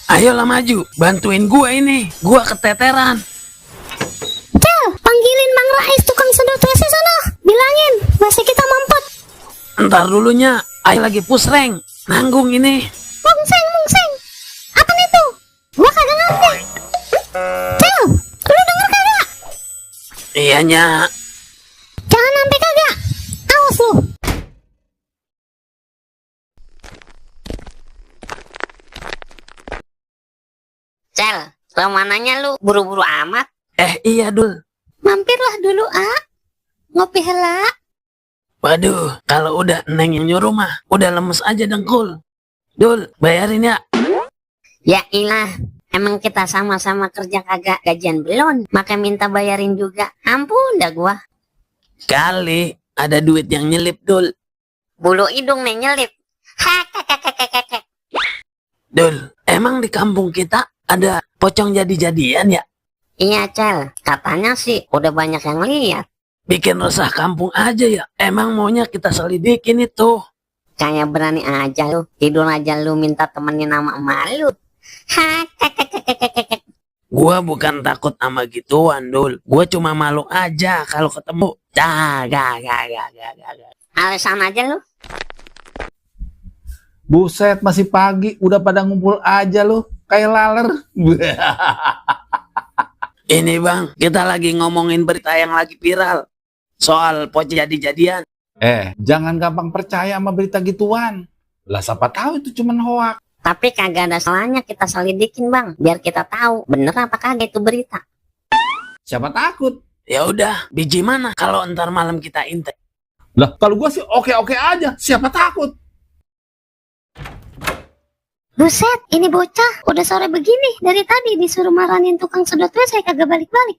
Ayolah maju, bantuin gua ini. Gua keteteran. Cel, panggilin Mang Rais tukang sedot WC sono. Bilangin, WC kita mampet. Ntar dulunya, ayo lagi push rank. Nanggung ini. Mungseng. Apa itu? Gua kagak ngerti. Cel, lu denger kagak? Iya, Nyak. Jangan sampai kagak. Awas lu. Cel, kemananya lu? Buru-buru amat. Iya, Dul. Mampirlah dulu, ngopi hela. Waduh, kalau udah Neng yang nyuruh mah, udah lemes aja dengkul. Dul, bayarin ya. Ya ilah, emang kita sama-sama kerja kagak gajian belum, maka minta bayarin juga. Ampun dah gua. Kali ada duit yang nyelip, Dul. Bulu hidung nih nyelip. Hekekekekekek. Dul, emang di kampung kita ada pocong jadi-jadian ya? Iya Cel, katanya sih udah banyak yang lihat. Bikin resah kampung aja ya. Emang maunya kita selidikin itu. Kayak berani aja lu, tidur aja lu minta temenin nama emak lu. Hekekekekekek. Gua bukan takut sama gituan, Dul. Gua cuma malu aja kalau ketemu. Gak. Alasan aja lu. Buset, masih pagi, udah pada ngumpul aja lu, kayak laler. Ini bang, kita lagi ngomongin berita yang lagi viral. Soal pocong jadi-jadian. Jangan gampang percaya sama berita gituan. Lah siapa tahu itu cuman hoak. Tapi kagak ada salahnya kita selidikin bang, biar kita tahu bener apa kagak itu berita. Siapa takut? Ya udah, biji mana kalau ntar malam kita intek? Lah kalau gua sih oke-oke aja, siapa takut? Buset, ini bocah udah sore begini. Dari tadi disuruh maranin tukang sedot WC kagak balik-balik.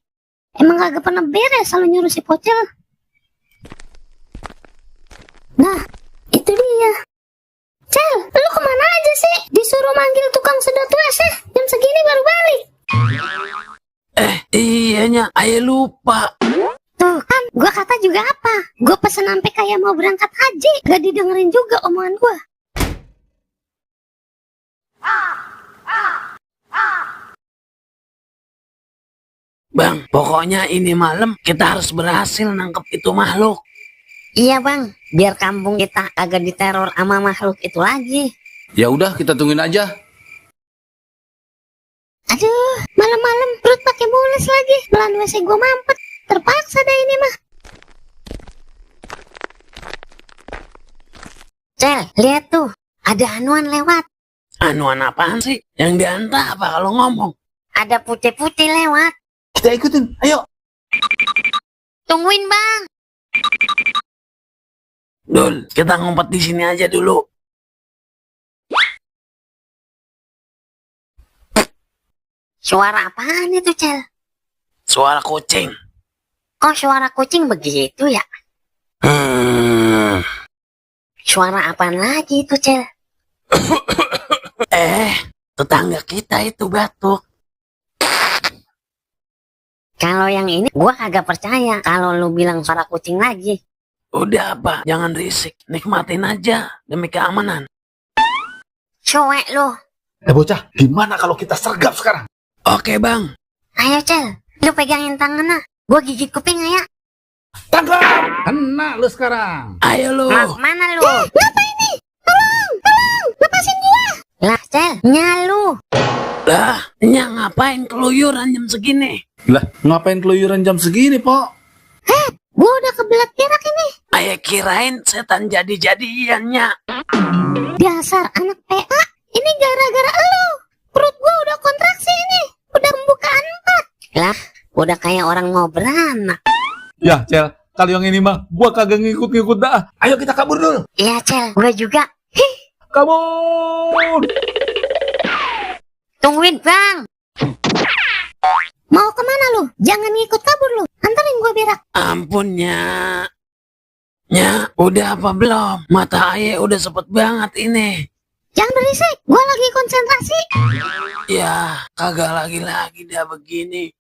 Emang kagak pernah beres selalu nyuruh si Pocel. Nah, itu dia. Cel, lu kemana aja sih? Disuruh manggil tukang sedot WC, jam segini baru balik. Iyanya, ayo lupa. Tuh kan, gua kata juga apa? Gua pesen sampai kayak mau berangkat haji, gak didengerin juga omongan gua. Bang, pokoknya ini malam kita harus berhasil nangkep itu makhluk. Iya bang, biar kampung kita kagak diteror sama makhluk itu lagi. Ya udah, kita tungguin aja. Aduh, malam-malam perut pakai mules lagi. Belan WC gua mampet. Terpaksa dah ini mah. Cel, lihat tuh, ada anuan lewat. Anuan apaan sih? Yang diantah apa kalau ngomong? Ada putih-putih lewat. Kita ikutin, ayo. Tungguin bang. Dul, kita ngumpet di sini aja dulu. Suara apaan itu Cel? Suara kucing. Kok suara kucing begitu ya? Suara apaan lagi itu Cel? Tetangga kita itu batuk. Kalau yang ini gua kagak percaya kalau lu bilang suara kucing lagi. Udah apa, jangan risik. Nikmatin aja demi keamanan. Cuek lu. Bocah, gimana kalau kita sergap sekarang? Oke bang. Ayo Cel, lu pegangin tangannya. Gua gigit kuping ya. Tangkap! Kena lu sekarang. Ayo lu. Mau kemana lu? Ngapa ini? Tolong, lepasin gua. Lah Cel, nyalu. Lah, Nyak ngapain keluyuran jam segini? Lah, ngapain keluyuran jam segini, Pok? Gua udah kebelet berak ini. Ayo kirain setan jadi-jadiannya. Dasar anak PA. Ini gara-gara elu. Perut gua udah kontraksi ini. Udah membuka 4. Lah, udah kayak orang mau beranak. Ya, Cel, kalau yang ini mah gua kagak ngikut-ngikut dah. Ayo kita kabur dulu. Iya Cel, gua juga. Kabur! Tungguin bang. Mau kemana lu? Jangan ngikut kabur lu. Anterin gua berak. Ampun, Nyak. Nyak, udah apa belum? Mata Aye udah sepet banget ini. Jangan berisik. Gua lagi konsentrasi. Ya, kagak lagi-lagi dah begini.